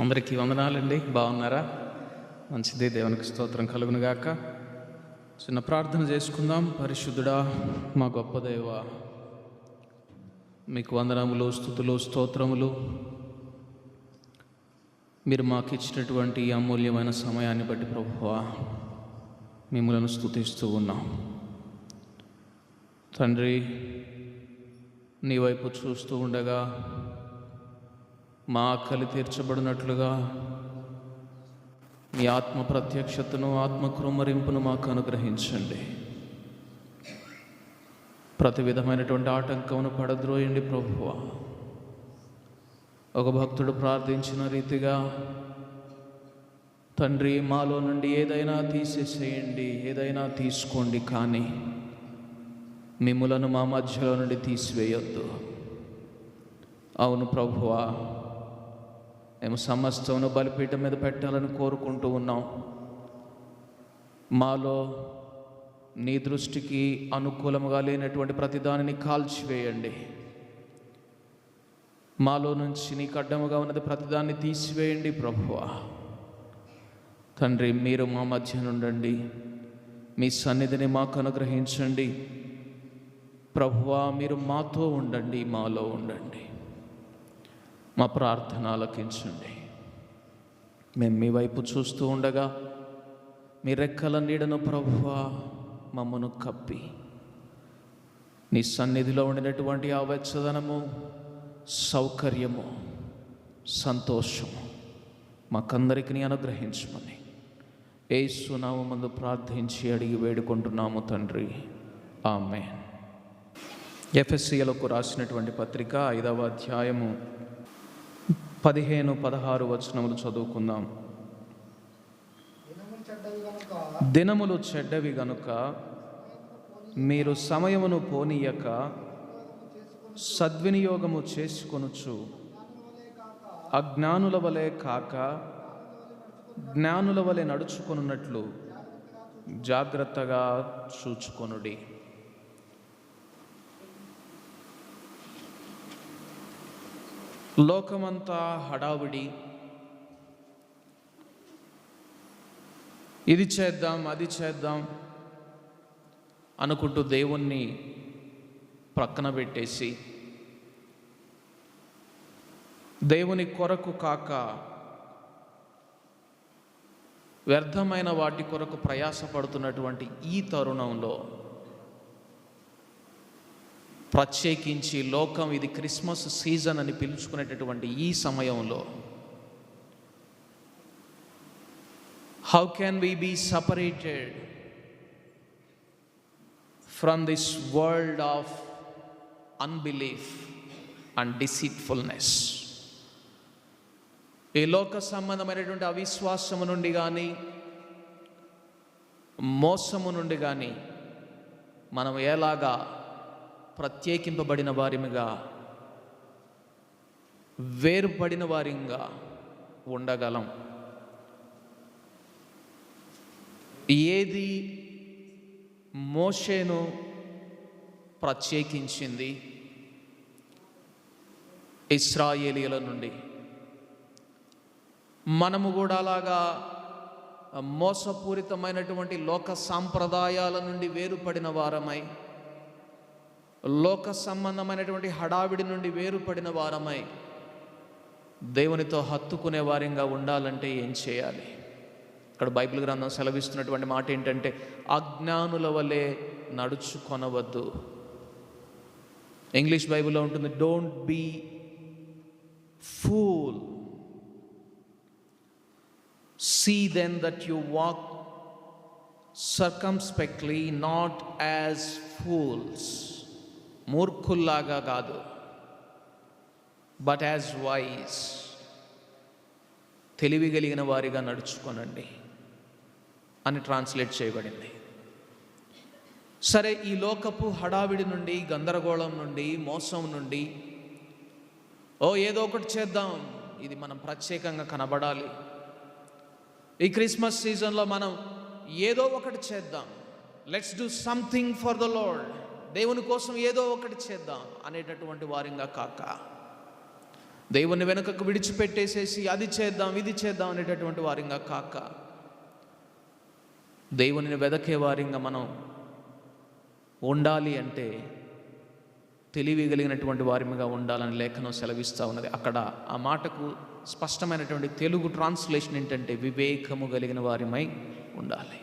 అందరికీ వందనాలండి. బాగున్నారా? మంచిది, దేవునికి స్తోత్రం కలుగును గాక. చిన్న ప్రార్థన చేసుకుందాం. పరిశుద్ధుడా, మా గొప్ప దేవ, మీకు వందనములు, స్తుతులు, స్తోత్రములు. మీరు మాకు ఇచ్చినటువంటి అమూల్యమైన సమయాన్ని బట్టి ప్రభువా మిమ్మలను స్తుతిస్తూ ఉన్నాం. తండ్రి, నీ వైపు చూస్తూ ఉండగా మా ఆకలి తీర్చబడినట్లుగా మీ ఆత్మ ప్రత్యక్షతను, ఆత్మ కృమ్మరింపును మాకు అనుగ్రహించండి. ప్రతి విధమైనటువంటి ఆటంకమును పడద్రోయండి ప్రభువా. ఒక భక్తుడు ప్రార్థించిన రీతిగా తండ్రి, మాలో నుండి ఏదైనా తీసేసేయండి, ఏదైనా తీసుకోండి, కానీ మిమ్ములను మా మధ్యలో నుండి తీసివేయొద్దు. అవును ప్రభువా, మేము సమస్తమును బలిపీఠం మీద పెట్టాలని కోరుకుంటూ ఉన్నాం. మాలో నీ దృష్టికి అనుకూలముగా లేనటువంటి ప్రతిదానిని కాల్చివేయండి. మాలో నుంచి నీకు అడ్డముగా ఉన్నది ప్రతిదాన్ని తీసివేయండి ప్రభువా. తండ్రి, మీరు మా మధ్య నుండండి, మీ సన్నిధిని మాకు అనుగ్రహించండి ప్రభువా. మీరు మాతో ఉండండి, మాలో ఉండండి. మా ప్రార్థన ఆలకించండి. మేము మీ వైపు చూస్తూ ఉండగా మీ రెక్కల నీడను ప్రభువా మమ్మను కప్పి నీ సన్నిధిలో ఉండినటువంటి ఆ వెచ్చదనము, సౌకర్యము, సంతోషము మాకందరికీ అనుగ్రహించమని యేసు నామమున ప్రార్థించి అడిగి వేడుకుంటున్నాము తండ్రి, ఆమేన్. ఎఫెసీయులకు రాసినటువంటి పత్రిక 5వ అధ్యాయము 15-16 వచనములు చదువుకుందాం. దినములు చెడ్డవి గనుక మీరు సమయమును పోనీయక సద్వినియోగము చేసుకొనుచు అజ్ఞానుల వలె కాక జ్ఞానుల వలె నడుచుకొనున్నట్లు జాగ్రత్తగా చూచుకొనుడి. లోకమంతా హడావుడి, ఇది చేద్దాం అది చేద్దాం అనుకుంటూ దేవుణ్ణి ప్రక్కన పెట్టేసి దేవుని కొరకు కాక వ్యర్థమైన వాటి కొరకు ప్రయాసపడుతున్నటువంటి ఈ తరుణంలో, ప్రత్యేకించి లోకం ఇది క్రిస్మస్ సీజన్ అని పిలుచుకునేటటువంటి ఈ సమయంలో, how can we be separated from this world of unbelief and deceitfulness? ఈ లోక సంబంధమైనటువంటి అవిశ్వాసము నుండి కానీ మోసము నుండి కానీ మనం ఎలాగా ప్రత్యేకింపబడిన వారిగా, వేరుపడిన వారిగా ఉండగలం? ఏది మోషేను ప్రత్యేకించింది ఇశ్రాయేలీయుల నుండి? మనము కూడా అలాగా మోసపూరితమైనటువంటి లోక సాంప్రదాయాల నుండి వేరుపడిన వారమై, లోక సంబంధమైనటువంటి హడావిడి నుండి వేరుపడిన వారమై దేవునితో హత్తుకునే వారిగా ఉండాలంటే ఏం చేయాలి? ఇక్కడ బైబిల్ గ్రంథం సెలవిస్తున్నటువంటి మాట ఏంటంటే, అజ్ఞానుల వలె నడుచుకొనవద్దు. ఇంగ్లీష్ బైబిల్లో ఉంటుంది, don't be fool, see then that you walk circumspectly, not as fools. మూర్ఖుల్లాగా కాదు, బట్ యాజ్ వైజ్, తెలివి కలిగిన వారిగా నడుచుకోనండి అని ట్రాన్స్లేట్ చేయబడింది. సరే, ఈ లోకపు హడావిడి నుండి, గందరగోళం నుండి, మోసం నుండి, ఏదో ఒకటి చేద్దాం, ఇది మనం ప్రత్యేకంగా కనబడాలి, ఈ క్రిస్మస్ సీజన్లో మనం ఏదో ఒకటి చేద్దాం, let's do something for the lord, దేవుని కోసం ఏదో ఒకటి చేద్దాం అనేటటువంటి వారిగా కాక, దేవుని వెనుకకు విడిచిపెట్టేసేసి అది చేద్దాం ఇది చేద్దాం అనేటటువంటి వారిగా కాక దేవునిని వెదకే వారిగా మనం ఉండాలి అంటే తెలివి కలిగినటువంటి వారిగా ఉండాలని లేఖనం సెలవిస్తూ ఉన్నది. అక్కడ ఆ మాటకు స్పష్టమైనటువంటి తెలుగు ట్రాన్స్లేషన్ ఏంటంటే వివేకము కలిగిన వారిమై ఉండాలి.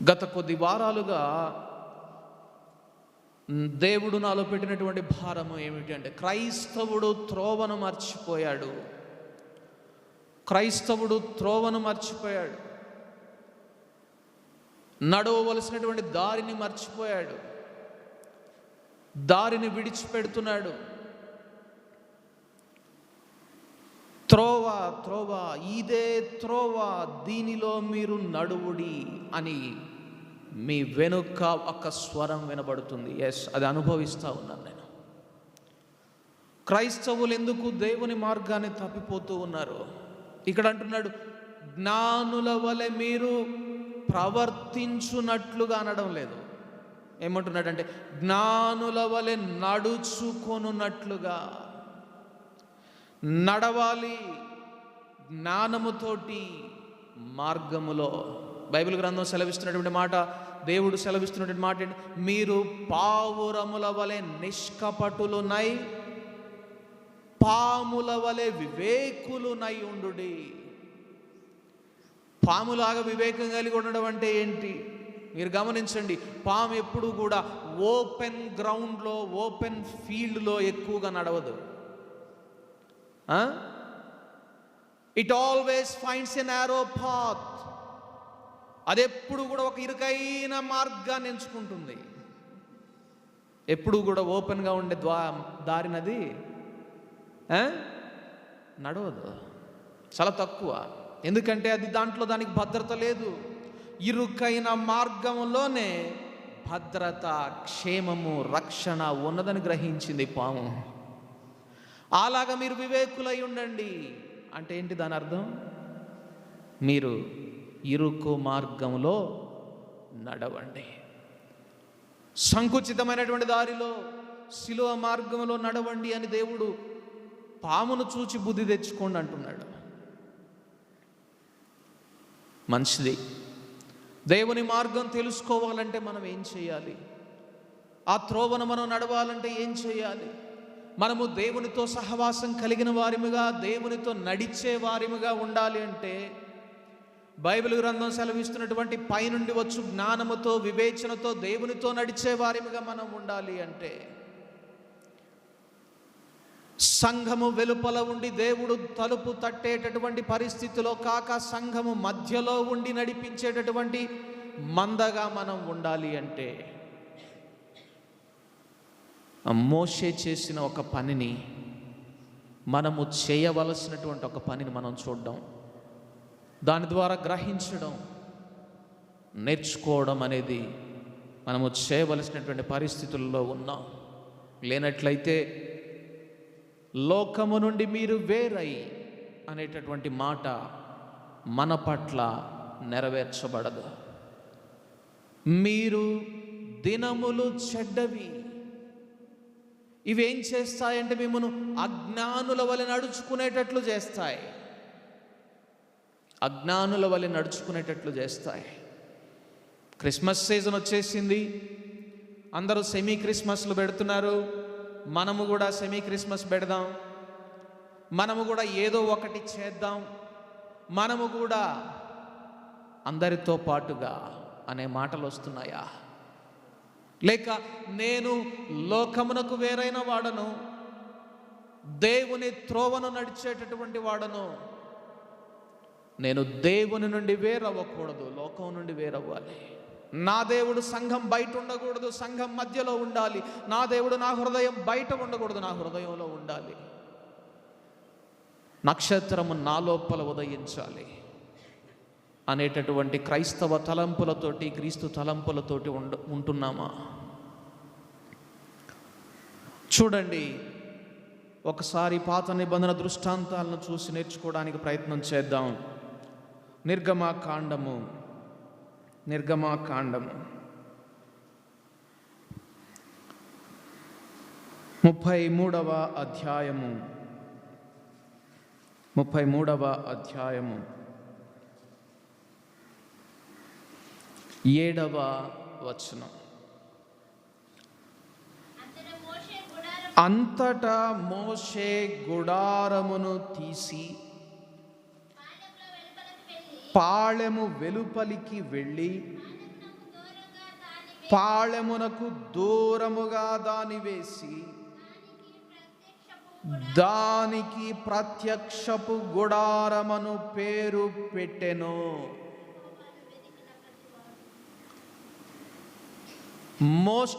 గత కొద్ది వారాలుగా దేవుడు నాలో పెట్టినటువంటి భారము ఏమిటి అంటే క్రైస్తవుడు త్రోవను మర్చిపోయాడు. క్రైస్తవుడు త్రోవను మర్చిపోయాడు, నడవవలసినటువంటి దారిని మర్చిపోయాడు, దారిని విడిచిపెడుతున్నాడు. త్రోవ త్రోవ ఇదే త్రోవ, దీనిలో మీరు నడువుడి అని మీ వెనుక ఒక స్వరం వినబడుతుంది. ఎస్, అది అనుభవిస్తూ ఉన్నాను నేను. క్రైస్తవులు ఎందుకు దేవుని మార్గాన్ని తప్పిపోతూ ఉన్నారు? ఇక్కడ అంటున్నాడు, జ్ఞానుల వలె మీరు ప్రవర్తించున్నట్లుగా అనడం లేదు. ఏమంటున్నాడంటే జ్ఞానుల వలె నడుచుకొనున్నట్లుగా నడవాలి. జ్ఞానముతోటి మార్గములో బైబిల్ గ్రంథం సెలవిస్తున్నటువంటి మాట, దేవుడు సెలవిస్తున్నటువంటి మాట ఏంటి? మీరు పావురముల వలె నిష్కపటులునై పాముల వలె వివేకులునై ఉండుడి. పాములాగా వివేకం కలిగి ఉండడం అంటే ఏంటి? మీరు గమనించండి, పాము ఎప్పుడు కూడా ఓపెన్ గ్రౌండ్లో, ఓపెన్ ఫీల్డ్లో ఎక్కువగా నడవదు. It always finds a narrow path. అది ఎప్పుడు కూడా ఒక ఇరుకైన మార్గాన్ని ఎంచుకుంటుంది. ఎప్పుడు కూడా ఓపెన్గా ఉండే దారినది నడవదు, చాలా తక్కువ. ఎందుకంటే అది దాంట్లో దానికి భద్రత లేదు. ఇరుకైన మార్గంలోనే భద్రత, క్షేమము, రక్షణ ఉన్నదని గ్రహించింది పాము. అలాగా మీరు వివేకులై ఉండండి అంటే ఏంటి దాని అర్థం? మీరు ఇరుకు మార్గంలో నడవండి. సంకుచితమైనటువంటి దారిలో, శిలువ మార్గంలో నడవండి అని దేవుడు పామును చూచి బుద్ధి తెచ్చుకోండి అంటున్నాడు. మంచిది. దేవుని మార్గం తెలుసుకోవాలంటే మనం ఏం చేయాలి? ఆ త్రోవను మనం నడవాలంటే ఏం చేయాలి? మనము దేవునితో సహవాసం కలిగిన వారిముగా, దేవునితో నడిచే వారిముగా ఉండాలి అంటే బైబిల్ గ్రంథం సెలవిస్తున్నటువంటి పైనుండి వచ్చు జ్ఞానముతో, వివేచనతో దేవునితో నడిచే వారిముగా మనం ఉండాలి అంటే సంఘము వెలుపల ఉండి దేవుడు తలుపు తట్టేటటువంటి పరిస్థితిలో కాక సంఘము మధ్యలో ఉండి నడిపించేటటువంటి మందగా మనం ఉండాలి అంటే మోషే చేసిన ఒక పనిని, మనము చేయవలసినటువంటి ఒక పనిని మనం చూడడం, దాని ద్వారా గ్రహించడం, నేర్చుకోవడం అనేది మనము చేయవలసినటువంటి పరిస్థితుల్లో ఉన్నాం. లేనట్లయితే లోకము నుండి మీరు వేరై అనేటటువంటి మాట మన పట్ల నెరవేర్చబడదు. మీరు దినములు చెడ్డవి. ఇవేం చేస్తాయంటే మిమ్మను అజ్ఞానుల వలె నడుచుకునేటట్లు చేస్తాయి. అజ్ఞానుల వలె నడుచుకునేటట్లు చేస్తాయి. క్రిస్మస్ సీజన్ వచ్చేసింది, అందరూ సెమీ క్రిస్మస్లు పెడుతున్నారు. మనము కూడా సెమీ క్రిస్మస్ పెడదాం, మనము కూడా ఏదో ఒకటి చేద్దాం, మనము కూడా అందరితో పాటుగా అనే మాటలు వస్తున్నాయా? లేక నేను లోకమునకు వేరైన వాడను, దేవుని త్రోవను నడిచేటటువంటి వాడను, నేను దేవుని నుండి వేరవ్వకూడదు, లోకం నుండి వేరవ్వాలి. నా దేవుడు సంఘం బయట ఉండకూడదు, సంఘం మధ్యలో ఉండాలి. నా దేవుడు నా హృదయం బయట ఉండకూడదు, నా హృదయంలో ఉండాలి. నక్షత్రము నా లోపల ఉదయించాలి అనేటటువంటి క్రైస్తవ తలంపులతోటి, క్రీస్తు తలంపులతోటి ఉంటున్నామా? చూడండి, ఒకసారి పాత నిబంధన దృష్టాంతాలను చూసి నేర్చుకోవడానికి ప్రయత్నం చేద్దాం. నిర్గమాకాండము 32 33వ అధ్యాయము 7వ వచనం. అంతటా మోషే గుడారమును తీసి పాళెము వెలుపలికి వెళ్ళి పాళెమునకు దూరముగా దాని వేసి దానికి ప్రత్యక్షపు గుడారమును పేరు పెట్టెను.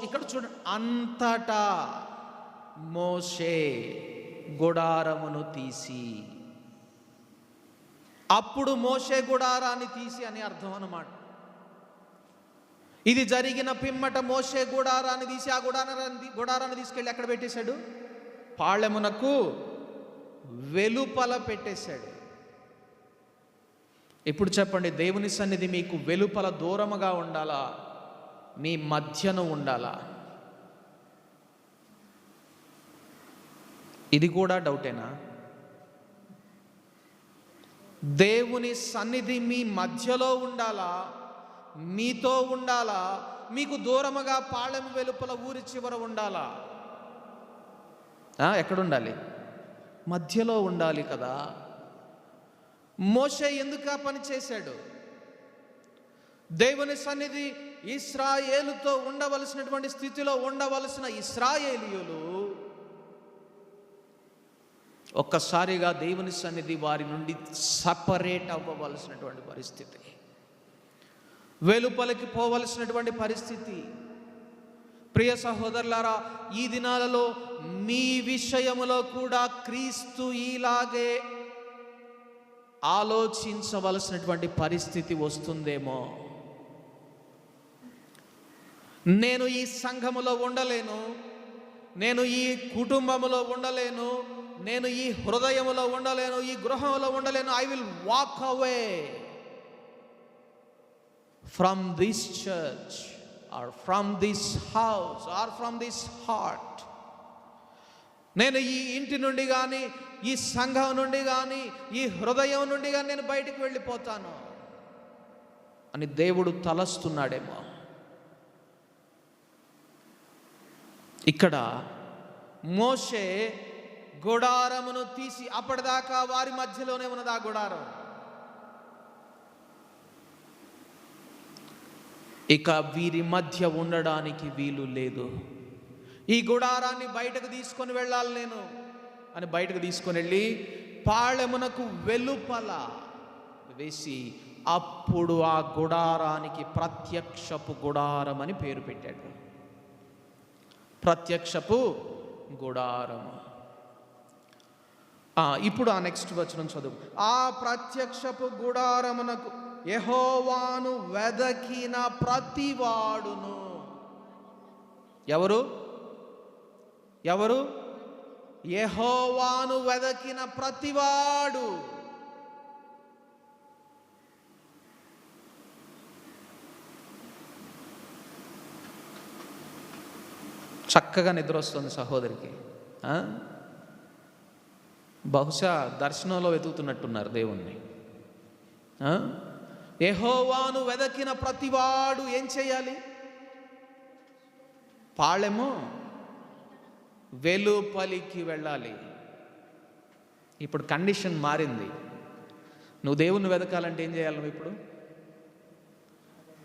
ఇక్కడ చూడండి, అంతటా మోషే గుడారమును తీసి. అప్పుడు మోషే గుడారాన్ని తీసి అని అర్థం అన్నమాట. ఇది జరిగిన పిమ్మట మోషే గుడారాన్ని తీసి ఆ గుడారాన్ని తీసుకెళ్ళి ఎక్కడ పెట్టేశాడు? పాళెమునకు వెలుపల పెట్టేశాడు. ఇప్పుడు చెప్పండి, దేవుని సన్నిధి మీకు వెలుపల దూరముగా ఉండాలా, మీ మధ్యన ఉండాలా? ఇది కూడా డౌటేనా? దేవుని సన్నిధి మీ మధ్యలో ఉండాలా, మీతో ఉండాలా, మీకు దూరముగా పాళెము వెలుపల ఊరి చివర ఉండాలా? ఎక్కడుండాలి? మధ్యలో ఉండాలి కదా. మోషే ఎందుకు ఆ పని చేశాడు? దేవుని సన్నిధి ఇశ్రాయేలుతో ఉండవలసినటువంటి స్థితిలో ఉండవలసిన ఇశ్రాయేలీయులు ఒక్కసారిగా దేవుని సన్నిధి వారి నుండి సపరేట్ అవ్వవలసినటువంటి పరిస్థితి, వెలుపలికి పోవలసినటువంటి పరిస్థితి. ప్రియ సహోదరులారా, ఈ దినాలలో మీ విషయములో కూడా క్రీస్తు ఇలాగే ఆలోచించవలసినటువంటి పరిస్థితి వస్తుందేమో. నేను ఈ సంఘములో ఉండలేను, నేను ఈ కుటుంబములో ఉండలేను, నేను ఈ హృదయములో ఉండలేను, ఈ గృహంలో ఉండలేను. I will walk away from this church or from this house or from this heart. నేను ఈ ఇంటి నుండి కానీ, ఈ సంఘం నుండి కానీ, ఈ హృదయం నుండి కానీ నేను బయటికి వెళ్ళిపోతాను అని దేవుడు తలస్తున్నాడేమో. ఇక్కడ మోషే గుడారమును తీసి, అప్పటిదాకా వారి మధ్యలోనే ఉన్నది ఆ గుడారం. ఇక వీరి మధ్య ఉండడానికి వీలు లేదు. ఈ గుడారాన్ని బయటకు తీసుకొని వెళ్ళాలి నేను అని బయటకు తీసుకొని వెళ్ళి పాళెమునకు వెలుపల వేసి, అప్పుడు ఆ గుడారానికి ప్రత్యక్షపు గుడారం అని పేరు పెట్టాడు. ప్రత్యక్షపు గుడారము. ఇప్పుడు ఆ నెక్స్ట్ వచనం చదువు. ఆ ప్రత్యక్షపు గుడారమునకు యెహోవాను వెదకిన ప్రతివాడును. ఎవరు? యెహోవాను వెదకిన ప్రతివాడు. చక్కగా నిద్ర వస్తుంది సహోదరికి. బహుశా దర్శనంలో వెతుకుతున్నట్టున్నారు దేవుణ్ణి. యెహోవాను వెదకిన ప్రతివాడు ఏం చేయాలి? పాళెము వెలుపలికి వెళ్ళాలి. ఇప్పుడు కండిషన్ మారింది. నువ్వు దేవుణ్ణి వెదకాలంటే ఏం చేయాలి? నువ్వు ఇప్పుడు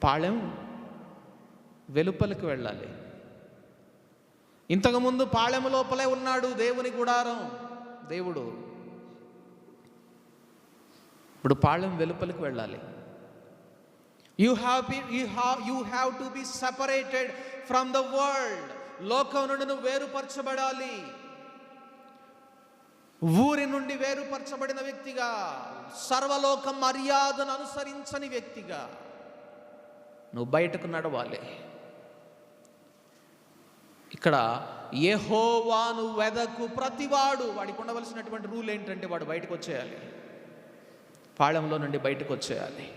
పాళెం వెలుపలికి వెళ్ళాలి. ఇంతకుముందు పాళెము లోపలే ఉన్నాడు దేవుని గుడారం, దేవుడు. ఇప్పుడు పాళెం వెలుపలికి వెళ్ళాలి. You have to be separated from the world. లోకం నుండి నువ్వు వేరుపరచబడాలి. ఊరి నుండి వేరుపరచబడిన వ్యక్తిగా, సర్వలోక మర్యాదను అనుసరించని వ్యక్తిగా నువ్వు బయటకు నడవాలి. ఇక్కడ యెహోవాను వెదకు ప్రతివాడు, వాడికి ఉండవలసినటువంటి రూల్ ఏంటంటే వాడు బయటకు వచ్చేయాలి, పాళెంలో నుండి బయటకు వచ్చేయాలి.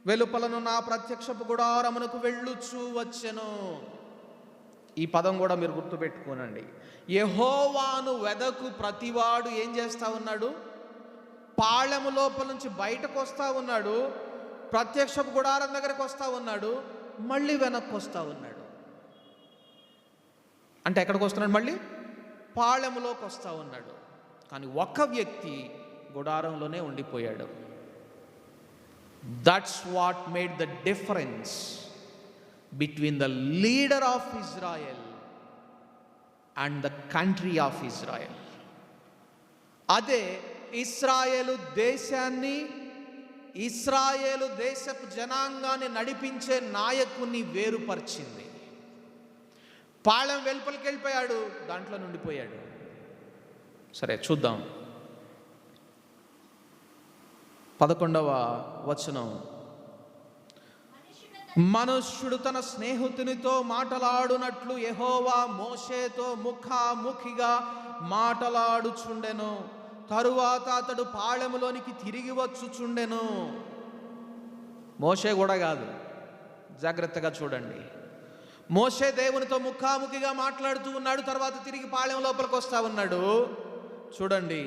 వెలుపలను నా ప్రత్యక్షపు గుడారమునకు వెళ్ళుచూ వచ్చెను. ఈ పదం కూడా మీరు గుర్తుపెట్టుకోనండి. యెహోవాను వెదకు ప్రతివాడు ఏం చేస్తా ఉన్నాడు? పాళెము లోపల నుంచి బయటకు వస్తూ ఉన్నాడు, ప్రత్యక్షపు గుడారం దగ్గరకు వస్తూ ఉన్నాడు, మళ్ళీ వెనక్కి వస్తూ ఉన్నాడు. అంటే ఎక్కడికి వస్తున్నాడు? మళ్ళీ పాళెములోకి వస్తూ ఉన్నాడు. కానీ ఒక వ్యక్తి గుడారంలోనే ఉండిపోయాడు. That's what made the difference between the leader of Israel and the country of Israel. అదే ఇశ్రాయేలు దేశాన్ని, ఇశ్రాయేలు దేశపు జనాంగాన్ని నడిపించే నాయకుని వేరుపరిచింది. పాళెం వెలుపలికి వెళ్ళిపోయాడు, దాంట్లో నుండిపోయాడు. సరే చూద్దాం 11వ వచనం. మనుష్యుడు తన స్నేహితునితో మాటలాడునట్లు యెహోవా మోషేతో ముఖాముఖిగా మాటలాడుచుండెను. తరువాత అతడు పాళెములోనికి తిరిగి వచ్చుచుండెను. మోషే కూడా కాదు, జాగ్రత్తగా చూడండి. మోషే దేవునితో ముఖాముఖిగా మాట్లాడుతూ ఉన్నాడు, తర్వాత తిరిగి పాళెం లోపలికి వస్తా ఉన్నాడు. చూడండి,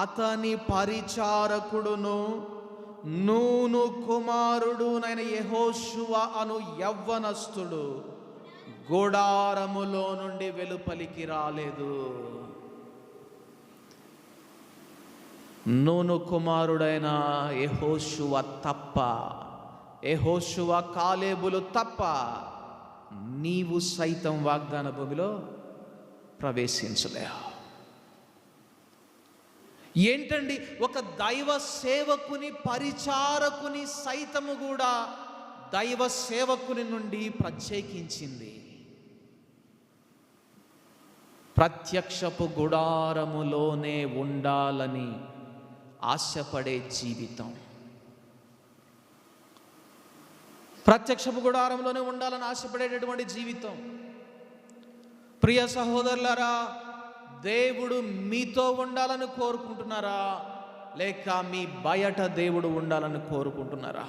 అతని పరిచారకుడును నూను కుమారుడు నైన యెహోషువ అను యవ్వనస్తుడు గుడారములో నుండి వెలుపలికి రాలేదు. నూను కుమారుడైన యెహోషువ తప్ప, యెహోషువ కాలేబులు తప్ప నీవు సైతం వాగ్దాన భూమిలో ప్రవేశించలేవు. ఏంటండి, ఒక దైవ సేవకుని, పరిచారకుని సైతము కూడా దైవ సేవకుని నుండి ప్రత్యేకించింది. ప్రత్యక్షపు గుడారములోనే ఉండాలని ఆశపడే జీవితం, ప్రత్యక్షపు గుడారంలోనే ఉండాలని ఆశపడేటటువంటి జీవితం. ప్రియ సహోదరులారా, దేవుడు మీతో ఉండాలని కోరుకుంటున్నారా, లేక మీ బయట దేవుడు ఉండాలని కోరుకుంటున్నారా?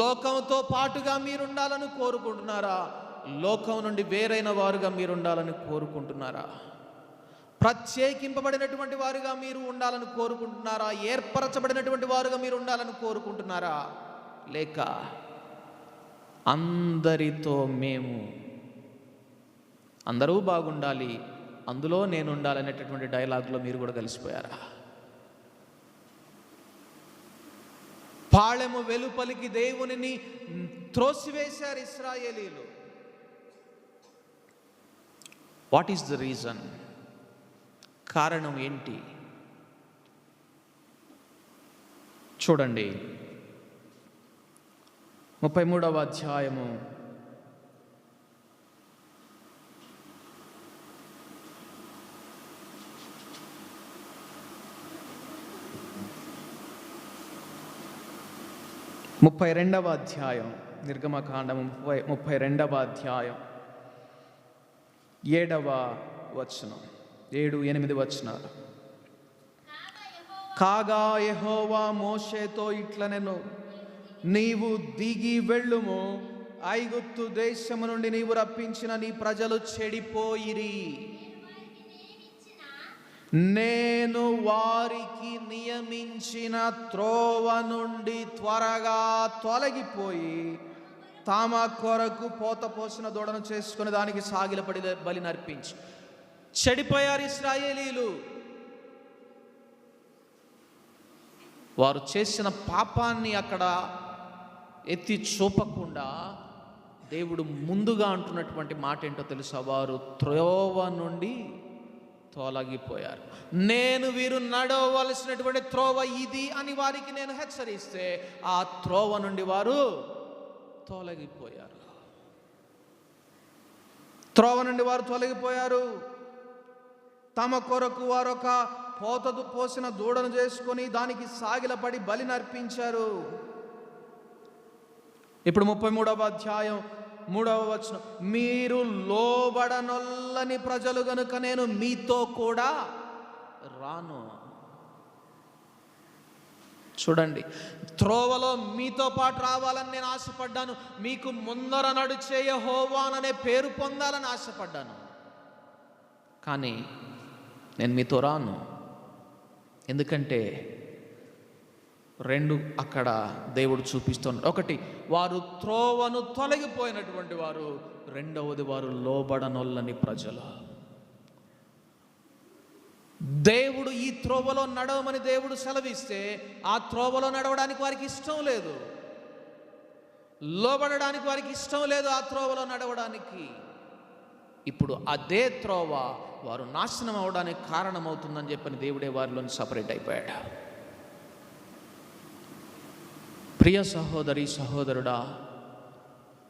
లోకంతో పాటుగా మీరు ఉండాలని కోరుకుంటున్నారా, లోకం నుండి వేరైన వారుగా మీరు ఉండాలని కోరుకుంటున్నారా? ప్రత్యేకింపబడినటువంటి వారుగా మీరు ఉండాలని కోరుకుంటున్నారా? ఏర్పరచబడినటువంటి వారుగా మీరు ఉండాలని కోరుకుంటున్నారా? లేక అందరితో మేము, అందరూ బాగుండాలి, అందులో నేను ఉండాలనేటటువంటి డైలాగ్లో మీరు కూడా కలిసిపోయారా? పాళెము వెలుపలికి దేవునిని త్రోసివేశారు ఇశ్రాయేలీలు. What is the reason? కారణం ఏంటి? చూడండి 33వ అధ్యాయము 32వ అధ్యాయం, నిర్గమకాండము 32వ అధ్యాయం 7వ వచనం, 7-8 వచనాలు. కాగా యెహోవా మోషేతో ఇట్లనెను, నీవు దిగి వెళ్ళుము, ఐగుప్తు దేశము నుండి నీవు రప్పించిన నీ ప్రజలు చెడిపోయిరి. నేను వారికి నియమించిన త్రోవ నుండి త్వరగా తొలగిపోయి తమ కొరకు పోత పోసిన దూడను చేసుకుని దానికి సాగిలపడి బలి నర్పించి చెడిపోయారు ఇశ్రాయేలీలు. వారు చేసిన పాపాన్ని అక్కడ ఎత్తి చూపకుండా దేవుడు ముందుగా అంటున్నటువంటి మాట ఏంటో తెలుసా? వారు త్రోవ నుండి తొలగిపోయారు. నేను వీరు నడవలసినటువంటి త్రోవ ఇది అని వారికి నేను హెచ్చరిస్తే ఆ త్రోవ నుండి వారు తొలగిపోయారు. త్రోవ నుండి వారు తొలగిపోయారు. తమ కొరకు వారు ఒక పోతదు పోసిన దూడను చేసుకొని దానికి సాగిలపడి బలి నర్పించారు. ఇప్పుడు 33వ అధ్యాయం 3వ వచనం, మీరు లోబడనొల్లని ప్రజలు గనుక నేను మీతో కూడా రాను. చూడండి, త్రోవలో మీతో పాటు రావాలని నేను ఆశపడ్డాను, మీకు ముందర నడిచే యెహోవా అనే పేరు పొందాలని ఆశపడ్డాను, కానీ నేను మీతో రాను. ఎందుకంటే రెండు అక్కడ దేవుడు చూపిస్తున్నాడు. ఒకటి, వారు త్రోవను తొలగిపోయినటువంటి వారు. రెండవది, వారు లోబడనొల్లని ప్రజలు. దేవుడు ఈ త్రోవలో నడవమని దేవుడు సెలవిస్తే ఆ త్రోవలో నడవడానికి వారికి ఇష్టం లేదు, లోబడడానికి వారికి ఇష్టం లేదు ఆ త్రోవలో నడవడానికి. ఇప్పుడు అదే త్రోవ వారు నాశనం అవడానికి కారణమవుతుందని చెప్పని దేవుడే వారిలోని సపరేట్ అయిపోయాడు. ప్రియ సహోదరి సహోదరుడా,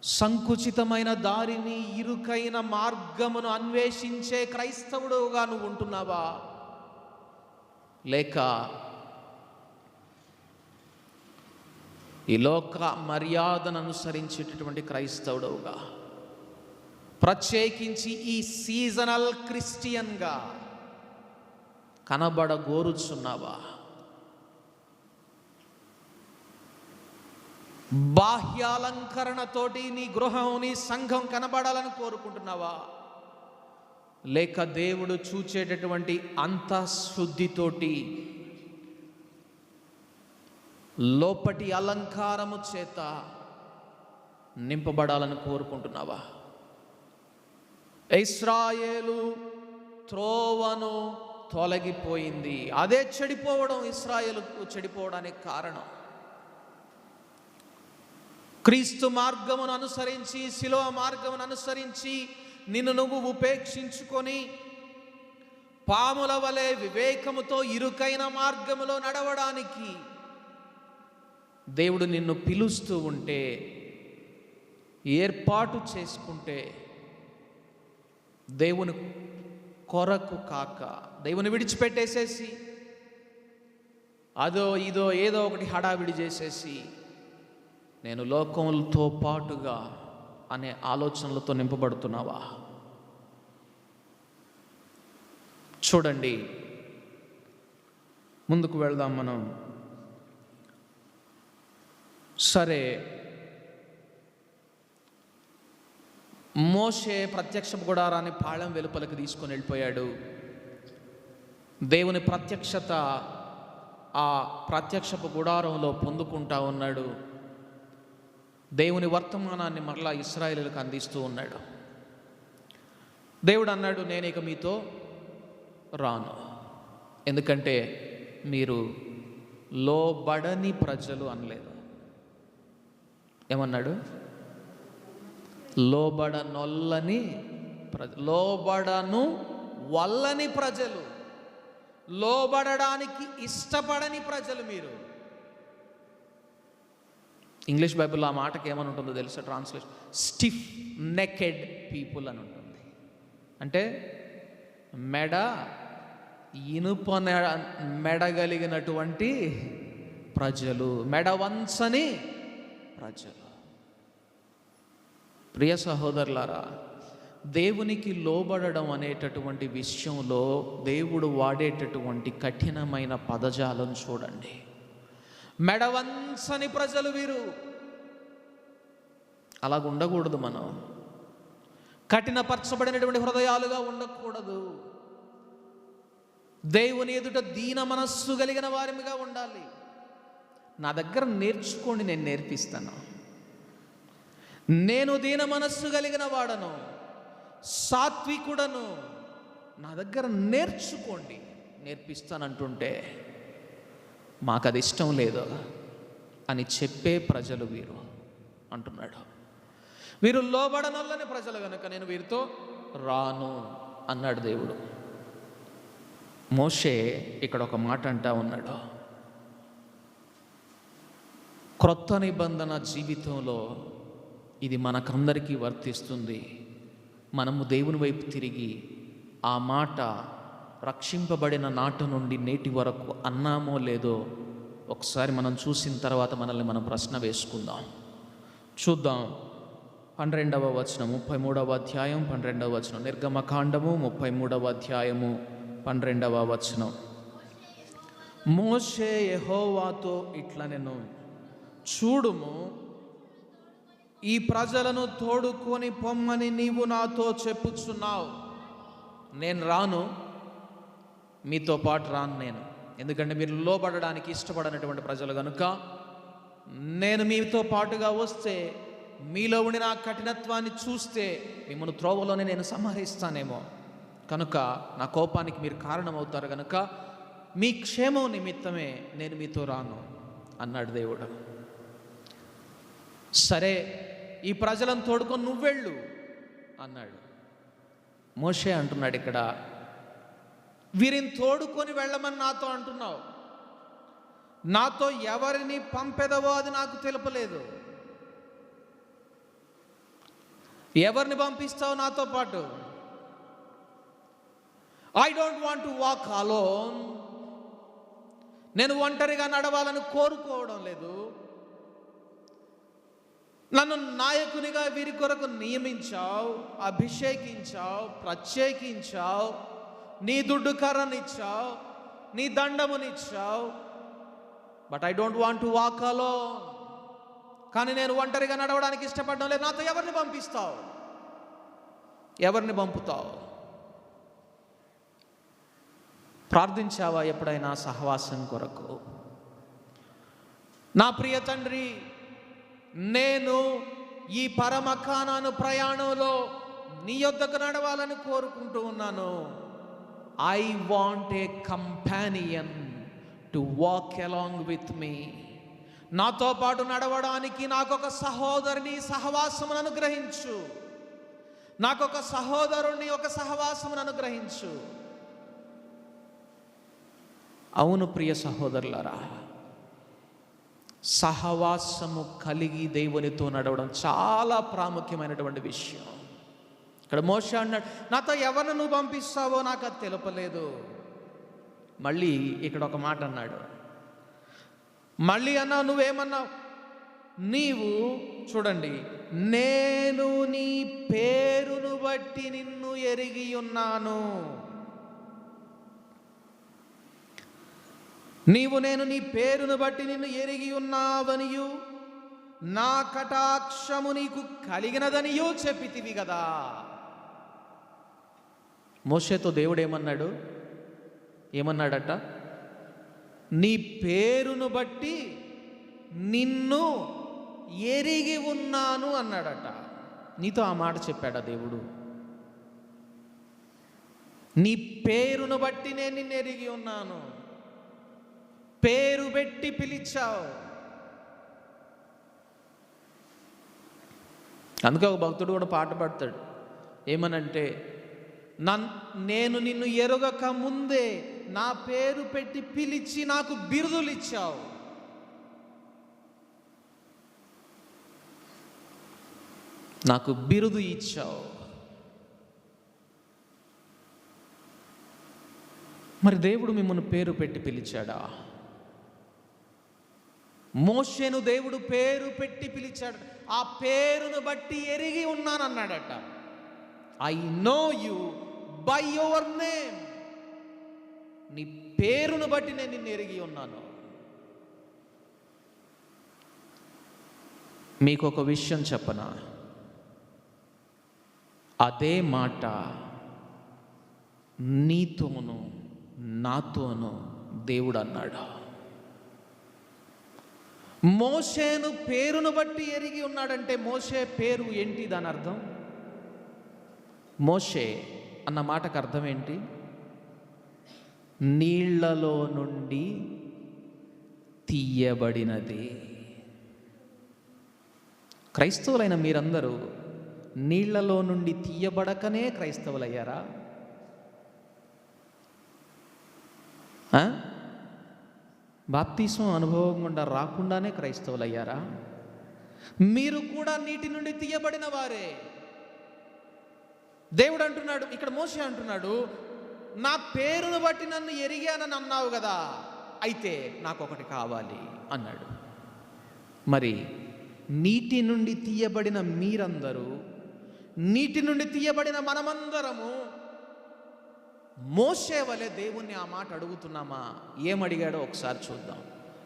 సంకుచితమైన దారిని, ఇరుకైన మార్గమును అన్వేషించే క్రైస్తవుడుగా నువ్వు ఉంటున్నావా? లేక ఈ లోక మర్యాదను అనుసరించేటటువంటి క్రైస్తవుడుగా, ప్రత్యేకించి ఈ సీజనల్ క్రిస్టియన్గా కనబడగోరుచున్నావా? బాహ్యాలంకరణతోటి నీ గృహం, నీ సంఘం కనబడాలని కోరుకుంటున్నావా? లేక దేవుడు చూచేటటువంటి అంతఃశుద్ధితోటి, లోపటి అలంకారము చేత నింపబడాలని కోరుకుంటున్నావా? ఇశ్రాయేలు త్రోవను తొలగిపోయింది, అదే చెడిపోవడం, ఇశ్రాయేలుకు చెడిపోవడానికి కారణం. క్రీస్తు మార్గమును అనుసరించి, శిలువ మార్గమును అనుసరించి నిన్ను నువ్వు ఉపేక్షించుకొని పాముల వలె వివేకముతో ఇరుకైన మార్గములో నడవడానికి దేవుడు నిన్ను పిలుస్తూ ఉంటే, ఏర్పాటు చేసుకుంటే, దేవుని కొరకు కాక దేవుని విడిచిపెట్టేసేసి అదో ఇదో ఏదో ఒకటి హడావిడి చేసేసి నేను లోకంతో పాటుగా అనే ఆలోచనలతో నింపబడుతున్నావా? చూడండి, ముందుకు వెళ్దాం మనం. సరే, మోషే ప్రత్యక్ష గుడారాన్ని పాళెం వెలుపలికి తీసుకొని వెళ్ళిపోయాడు. దేవుని ప్రత్యక్షత ఆ ప్రత్యక్షపు గుడారంలో పొందుకుంటా ఉన్నాడు. దేవుని వర్తమానాన్ని మరలా ఇశ్రాయేలులకు అందిస్తూ ఉన్నాడు. దేవుడు అన్నాడు, నేను ఇక మీతో రాను, ఎందుకంటే మీరు లోబడని ప్రజలు అనలేదు. ఏమన్నాడు? లోబడనొల్లని లోబడను వల్లని ప్రజలు, లోబడడానికి ఇష్టపడని ప్రజలు మీరు. ఇంగ్లీష్ బైబిల్లో ఆ మాటకి ఏమని ఉంటుందో తెలుసా? ట్రాన్స్లేషన్ స్టిఫ్ నెకెడ్ పీపుల్ అని ఉంటుంది. అంటే ఇనుప మెడగలిగినటువంటి ప్రజలు, మెడ వంచని ప్రజలు. ప్రియ సహోదరులారా, దేవునికి లోబడడం అనేటటువంటి విషయంలో దేవుడు వాడేటటువంటి కఠినమైన పదజాలం చూడండి. మెడవంచని ప్రజలు వీరు. అలాగ ఉండకూడదు. మనం కఠినపరచబడినటువంటి హృదయాలుగా ఉండకూడదు. దేవుని ఎదుట దీన మనస్సు కలిగిన వారిగా ఉండాలి. నా దగ్గర నేర్చుకోండి, నేను నేర్పిస్తాను. నేను దీన మనస్సు కలిగిన వాడను, సాత్వికుడను, నా దగ్గర నేర్చుకోండి, నేర్పిస్తానంటుంటే మాకు అది ఇష్టం లేదు అని చెప్పే ప్రజలు వీరు అంటున్నాడు. వీరు లోబడనొల్లని ప్రజలు కనుక నేను వీరితో రాను అన్నాడు దేవుడు. మోషే ఇక్కడ ఒక మాట అంటా ఉన్నాడు. క్రొత్త నిబంధన జీవితంలో ఇది మనకందరికీ వర్తిస్తుంది. మనము దేవుని వైపు తిరిగి ఆ మాట రక్షింపబడిన నాటి నుండి నేటి వరకు అన్నామో లేదో ఒకసారి మనం చూసిన తర్వాత మనల్ని మనం ప్రశ్న వేసుకుందాం. చూద్దాం. 12వ వచనం, 33వ అధ్యాయం 12వ వచనం. నిర్గమకాండము 33వ అధ్యాయము 12వ వచనం. మోషే యెహోవాతో ఇట్లనెను, చూడుము, ఈ ప్రజలను తోడుకొని పొమ్మని నీవు నాతో చెప్పుచున్నావు. నేను రాను, మీతో పాటు రాను నేను. ఎందుకంటే మీరు లోబడడానికి ఇష్టపడనటువంటి ప్రజలు కనుక, నేను మీతో పాటుగా వస్తే మీలో ఉండిన ఆ కఠినత్వాన్ని చూస్తే మిమ్మల్ని త్రోవలోనే నేను సంహరిస్తానేమో, కనుక నా కోపానికి మీరు కారణమవుతారు కనుక మీ క్షేమం నిమిత్తమే నేను మీతో రాను అన్నాడు దేవుడు. సరే, ఈ ప్రజలను తోడుకొని నువ్వెళ్ళు అన్నాడు. మోషే అంటున్నాడు ఇక్కడ, వీరిని తోడుకొని వెళ్ళమని నాతో అంటున్నావు, నాతో ఎవరిని పంపెదవో అది నాకు తెలుపలేదు. ఎవరిని పంపిస్తావు నాతో పాటు? I don't want to walk alone. నేను ఒంటరిగా నడవాలని కోరుకోవడం లేదు. నన్ను నాయకునిగా వీరి కొరకు నియమించావు, అభిషేకించావు, ప్రత్యేకించావు, నీ దుడ్డు కర్రనిచ్చావు, నీ దండమునిచ్చావు. But I don't want to walk alone. కానీ నేను ఒంటరిగా నడవడానికి ఇష్టపడడం లేదు. నాతో ఎవరిని పంపిస్తావు? ఎవరిని పంపుతావు? ప్రార్థించావా ఎప్పుడైనా సహవాసం కొరకు? నా ప్రియ తండ్రి, నేను ఈ పరమకానాను ప్రయాణంలో నీ యొద్దకు నడవాలని కోరుకుంటూ ఉన్నాను. I want a companion to walk along with me. నాతో పాటు నడవడానికి నాకొక సహోదరుని సహవాసమును అనుగ్రహించు. నాకొక సహోదరుని, ఒక సహవాసమును అనుగ్రహించు. అవును ప్రియ సహోదరులారా, సహవాసము కలిగి దేవునితో నడవడం చాలా ప్రాముఖ్యమైనటువంటి విషయం. ఇక్కడ మోషే అన్నాడు, నాతో ఎవరిని నువ్వు పంపిస్తావో నాకు అది తెలుపలేదు. మళ్ళీ ఇక్కడ ఒక మాట అన్నాడు. మళ్ళీ అన్నావు, నువ్వేమన్నావు? నీవు చూడండి, నేను నీ పేరును బట్టి నిన్ను ఎరిగి ఉన్నాను. నేను నీ పేరును బట్టి నిన్ను ఎరిగి ఉన్నావనియు, నా కటాక్షము నీకు కలిగినదనియు చెప్పితివి కదా. మోషేతో దేవుడు ఏమన్నాడట? నీ పేరును బట్టి నిన్ను ఎరిగి ఉన్నాను అన్నాడట. నీతో ఆ మాట చెప్పాడా దేవుడు? నీ పేరును బట్టి నేను నిన్ను ఎరిగి ఉన్నాను. పేరు పెట్టి పిలిచావు. అందుకే ఒక భక్తుడు కూడా పాట పాడతాడు, ఏమనంటే, నేను నిన్ను ఎరుగక ముందే నా పేరు పెట్టి పిలిచి నాకు బిరుదులు ఇచ్చావు. నాకు బిరుదు ఇచ్చావు. మరి దేవుడు మిమ్మల్ని పేరు పెట్టి పిలిచాడా? మోషేను దేవుడు పేరు పెట్టి పిలిచాడు. ఆ పేరును బట్టి ఎరిగి ఉన్నానన్నాడట. I know you by your name. నీ పేరును బట్టి నేను నిన్ను ఎరిగి ఉన్నాను. మీకు ఒక విషయం చెప్పనా? అదే మాట నీతోనూ నాతోనూ దేవుడు అన్నాడు. మోషేను పేరును బట్టి ఎరిగి ఉన్నాడంటే మోషే పేరు ఏంటి? దాని అర్థం, మోషే అన్న మాటకు అర్థం ఏంటి? నీళ్లలో నుండి తీయబడినది. క్రైస్తవులైన మీరందరూ నీళ్లలో నుండి తీయబడకనే క్రైస్తవులయ్యారా? బాప్తిస్మం అనుభవం గుండా రాకుండానే క్రైస్తవులయ్యారా? మీరు కూడా నీటి నుండి తీయబడిన వారే. దేవుడు అంటున్నాడు, ఇక్కడ మోషే అంటున్నాడు, నా పేరును బట్టి నన్ను ఎరిగానని అన్నావు కదా, అయితే నాకు ఒకటి కావాలి అన్నాడు. మరి నీటి నుండి తీయబడిన మీరందరూ, నీటి నుండి తీయబడిన మనమందరము మోషే వలె దేవుణ్ణి ఆ మాట అడుగుతున్నామా? ఏమడిగాడో ఒకసారి చూద్దాం.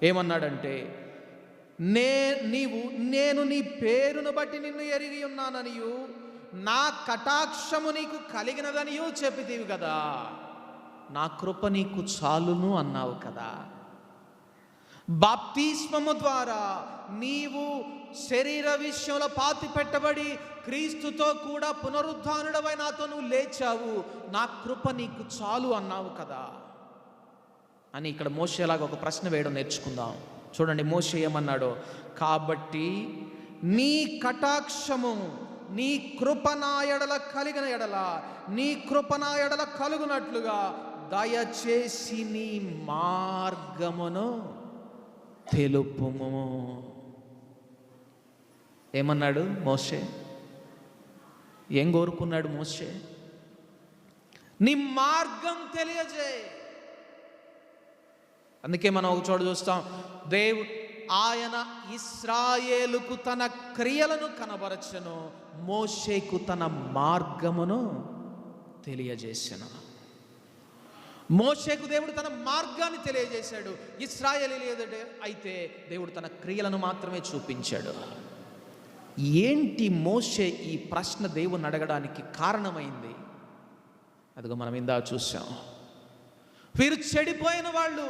ఏమన్నాడంటే, నేను నీ పేరును బట్టి నిన్ను ఎరిగి ఉన్నాననియు నా కటాక్షము నీకు కలిగినదనియు చెప్పితివి కదా, నా కృప నీకు చాలును అన్నావు కదా. బాప్తిస్మము ద్వారా నీవు శరీర విషయంలో పాతి పెట్టబడి క్రీస్తుతో కూడా పునరుద్ధానుడవై నాతో నువ్వు లేచావు, నా కృప నీకు చాలు అన్నావు కదా అని ఇక్కడ మోషేలాగా ఒక ప్రశ్న వేయడం నేర్చుకుందాం. చూడండి మోషే ఏమన్నాడో, కాబట్టి నీ కటాక్షము నీ కృప నా ఎడల కలిగిన ఎడల నీ కృప నా ఎడల కలుగునట్లుగా దయచేసి నీ మార్గమును తెలుపుము. ఏమన్నాడు మోషే? ఏం కోరుకున్నాడు మోషే? నీ మార్గం తెలియజేయి. అందుకే మనం ఒక చోట చూస్తాం, ఆయన ఇశ్రాయేలుకు తన క్రియలను కనబరచెను, మోషేకు తన మార్గమును తెలియజేసెను. మోషేకు దేవుడు తన మార్గాన్ని తెలియజేశాడు, ఇశ్రాయేలీయుడు అయితే దేవుడు తన క్రియలను మాత్రమే చూపించాడు. ఏంటి మోషే ఈ ప్రశ్న దేవుని అడగడానికి కారణమైంది? అదిగో మనం ఇందా చూసాం, వీరు చెడిపోయిన వాళ్ళు,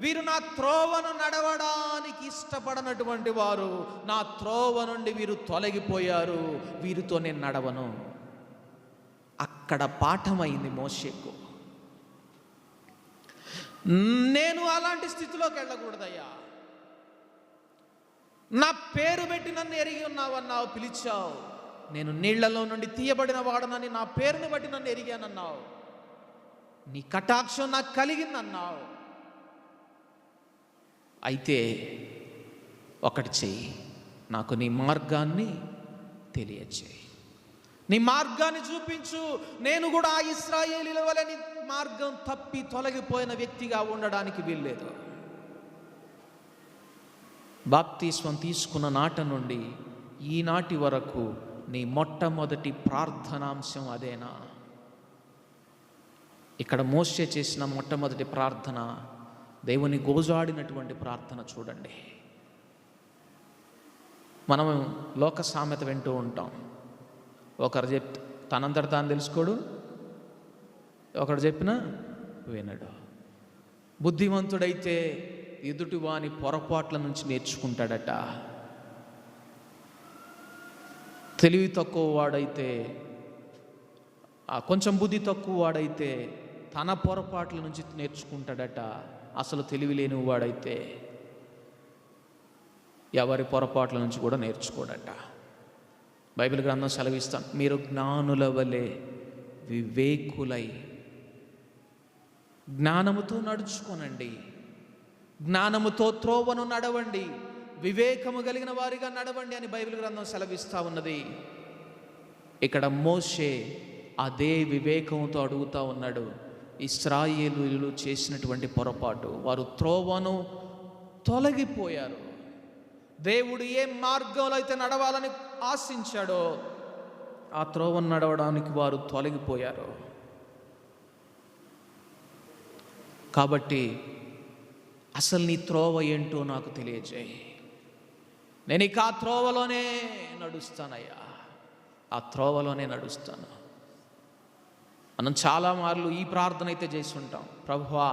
వీరు నా త్రోవను నడవడానికి ఇష్టపడనటువంటి వారు, నా త్రోవ నుండి వీరు తొలగిపోయారు, వీరితో నేను నడవను. అక్కడ పాఠమైంది మోషేకు. నేను అలాంటి స్థితిలోకి వెళ్ళకూడదయ్యా, నా పేరు పెట్టి నన్ను ఎరిగి ఉన్నావన్నావు, పిలిచావు, నేను నీళ్లలో నుండి తీయబడిన వాడనని నా పేరుని బట్టి నన్ను ఎరిగానన్నావు, నీ కటాక్షం నాకు కలిగిందన్నావు. అయితే ఒకటి చెయ్యి, నాకు నీ మార్గాన్ని తెలియచేయి, నీ మార్గాన్ని చూపించు. నేను కూడా ఆ ఇశ్రాయేలీయుల వలె నీ మార్గం తప్పి తొలగిపోయిన వ్యక్తిగా ఉండడానికి వీల్లేదు. బాప్తిస్మం తీసుకున్న నాట నుండి ఈనాటి వరకు నీ మొట్టమొదటి ప్రార్థనాంశం అదేనా? ఇక్కడ మోషే చేసిన మొట్టమొదటి ప్రార్థన దేవుని గోజాడినటువంటి ప్రార్థన. చూడండి, మనం లోక సామెత వింటూ ఉంటాం, ఒకరు చెప్తే తనంతట తాను తెలుసుకోడు, ఒకడు చెప్పినా వినడు. బుద్ధిమంతుడైతే ఎదుటి వాని పొరపాట్ల నుంచి నేర్చుకుంటాడట, తెలివి తక్కువ వాడైతే, కొంచెం బుద్ధి తక్కువ వాడైతే తన పొరపాట్ల నుంచి నేర్చుకుంటాడట. అసలు తెలివి లేని వాడైతే ఎవరి పొరపాట్ల నుంచి కూడా నేర్చుకోడట. బైబిల్ గ్రంథం సెలవిస్తాం, మీరు జ్ఞానుల వలె వివేకులై జ్ఞానముతో నడుచుకోనండి, జ్ఞానముతో త్రోవను నడవండి, వివేకము కలిగిన వారిగా నడవండి అని బైబిల్ గ్రంథం సెలవిస్తూ ఉన్నది. ఇక్కడ మోషే అదే వివేకంతో అడుగుతూ ఉన్నాడు. ఇశ్రాయేలీయులు చేసినటువంటి పొరపాటు, వారు త్రోవను తొలగిపోయారు. దేవుడు ఏ మార్గంలో అయితే నడవాలని ఆశించాడో ఆ త్రోవను నడవడానికి వారు తొలగిపోయారు. కాబట్టి అసలు నీ త్రోవ ఏంటో నాకు తెలియజేయి, నేను ఇక ఆ త్రోవలోనే నడుస్తానయ్యా, ఆ త్రోవలోనే నడుస్తాను. మనం చాలా మార్లు ఈ ప్రార్థన అయితే చేసి ఉంటాం, ప్రభువా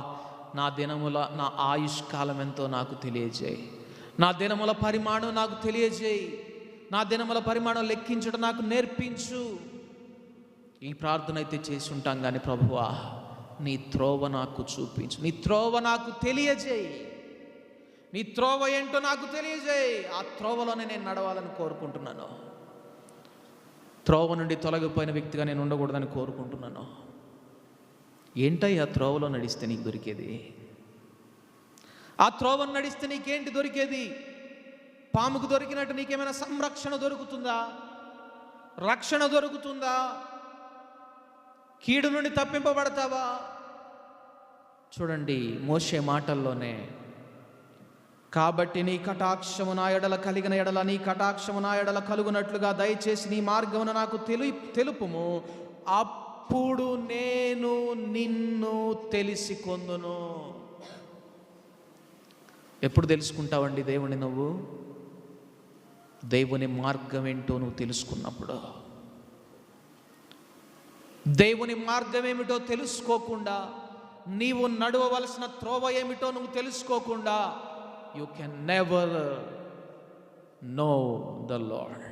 నా దినముల నా ఆయుష్కాలం ఎంతో నాకు తెలియజేయి, నా దినముల పరిమాణం నాకు తెలియజేయి, నా దినముల పరిమాణం లెక్కించడం నాకు నేర్పించు. ఈ ప్రార్థన అయితే చేసి ఉంటాం. కానీ ప్రభువా నీ త్రోవ నాకు చూపించు, నీ త్రోవ నాకు తెలియజేయి, నీ త్రోవ ఏంటో నాకు తెలియజేయి. ఆ త్రోవలోనే నేను నడవాలని కోరుకుంటున్నాను. త్రోవ నుండి తొలగిపోయిన వ్యక్తిగా నేను ఉండకూడదని కోరుకుంటున్నాను. ఏంటయ్యా త్రోవలో నడిస్తే నీకు దొరికేది? ఆ త్రోవను నడిస్తే నీకేంటి దొరికేది? పాముకు దొరికినట్టు నీకేమైనా సంరక్షణ దొరుకుతుందా? రక్షణ దొరుకుతుందా? కీడు నుండి తప్పింపబడతావా? చూడండి మోషే మాటల్లోనే, కాబట్టి నీ కటాక్షము నా ఎడల కలిగిన ఎడల నీ కటాక్షము నా ఎడల కలుగునట్లుగా దయచేసి నీ మార్గమును నాకు తెలుపుము, అప్పుడు నేను నిన్ను తెలిసి కొందును. ఎప్పుడు తెలుసుకుంటావండి దేవుని నువ్వు? దేవుని మార్గం ఏంటో నువ్వు తెలుసుకున్నప్పుడు. దేవుని మార్గం ఏమిటో తెలుసుకోకుండా, నీవు నడవవలసిన త్రోవ ఏమిటో నువ్వు తెలుసుకోకుండా, you can never know the lord.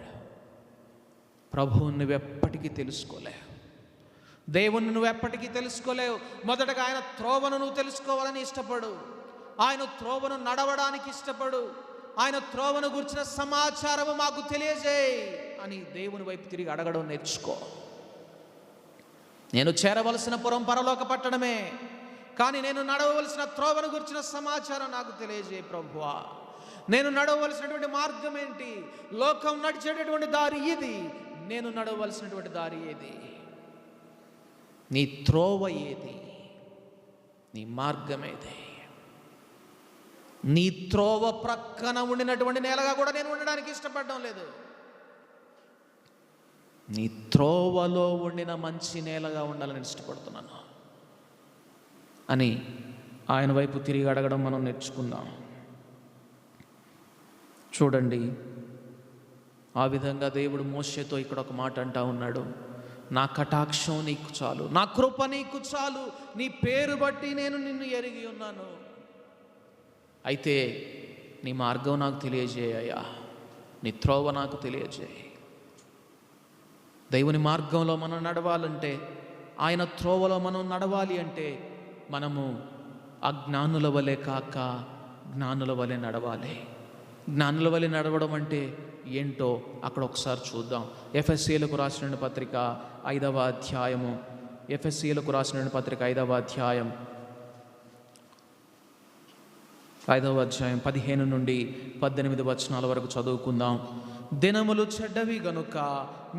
ప్రభువుని నువ్వెప్పటికీ తెలుసుకోలేవు, దేవుణ్ణి నువ్వెప్పటికీ తెలుసుకోలేవు. మొదటగా ఆయన త్రోవను నువ్వు తెలుసుకోవాలని ఇష్టపడు, ఆయన త్రోవను నడవడానికి ఇష్టపడు, ఆయన త్రోవను గురించిన సమాచారము మాకు తెలియజేయి అని దేవుని వైపు తిరిగి అడగడం నేర్చుకో. నేను చేరవలసిన పురం పరలోక పట్టణమే, కానీ నేను నడవవలసిన త్రోవను గురించిన సమాచారం నాకు తెలియజేయి ప్రభువా. నేను నడవవలసినటువంటి మార్గం ఏంటి? లోకం నడిచేటటువంటి దారి ఇది, నేను నడవవలసినటువంటి దారి ఏది? నీ త్రోవ ఏది? నీ మార్గం ఏది? నీ త్రోవ ప్రక్కన ఉండినటువంటి నేలగా కూడా నేను ఉండడానికి ఇష్టపడడం లేదు. నీ త్రోవలో ఉండిన మంచి నేలగా ఉండాలని ఇష్టపడుతున్నాను అని ఆయన వైపు తిరిగి అడగడం మనం నేర్చుకుందాం. చూడండి, ఆ విధంగా దేవుడు మోషేతో ఇక్కడ ఒక మాట అంటా ఉన్నాడు. నా కటాక్షం నీకు చాలు, నా కృప నీకు చాలు, నీ పేరు బట్టి నేను నిన్ను ఎరిగి ఉన్నాను. అయితే నీ మార్గం నాకు తెలియజేయ్యా, నీ త్రోవ నాకు తెలియజేయి. దేవుని మార్గంలో మనం నడవాలంటే, ఆయన త్రోవలో మనం నడవాలి అంటే, మనము అజ్ఞానుల వలె కాక జ్ఞానుల వలె నడవాలి. జ్ఞానుల వలె నడవడం అంటే ఏంటో అక్కడ ఒకసారి చూద్దాం. ఎఫెసీయులకు రాసిన పత్రిక 5వ అధ్యాయము, ఎఫెసీయులకు రాసిన పత్రిక 5వ అధ్యాయం 15 నుండి 18 వచనాల వరకు చదువుకుందాం. దినములు చెడ్డవి గనుక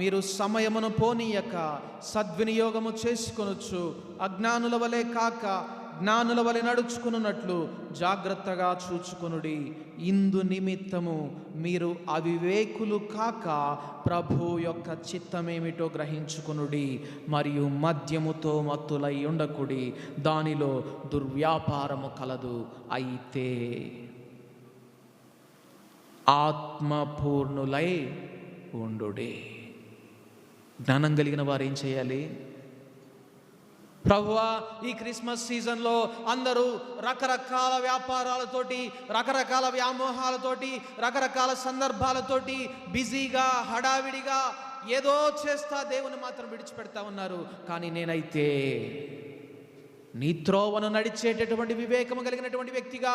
మీరు సమయమును పోనీయక సద్వినియోగము చేసుకొనొచ్చు, అజ్ఞానుల వలె కాక జ్ఞానుల వలె నడుచుకున్నట్లు జాగ్రత్తగా చూచుకొనుడి. ఇందు నిమిత్తము మీరు అవివేకులు కాక ప్రభు యొక్క చిత్తమేమిటో గ్రహించుకొనుడి. మరియు మద్యముతో మత్తులై ఉండకుడి, దానిలో దుర్వ్యాపారము కలదు. అయితే ఆత్మపూర్ణులై ఉండుడి. జ్ఞానం కలిగిన వారు ఏం చేయాలి? ప్రభువా, ఈ క్రిస్మస్ సీజన్లో అందరూ రకరకాల వ్యాపారాలతోటి, రకరకాల వ్యామోహాలతోటి, రకరకాల సందర్భాలతోటి బిజీగా హడావిడిగా ఏదో చేస్తా దేవుని మాత్రం విడిచిపెడతా ఉన్నారు. కానీ నేనైతే నీ త్రోవను నడిచేటటువంటి వివేకము కలిగినటువంటి వ్యక్తిగా,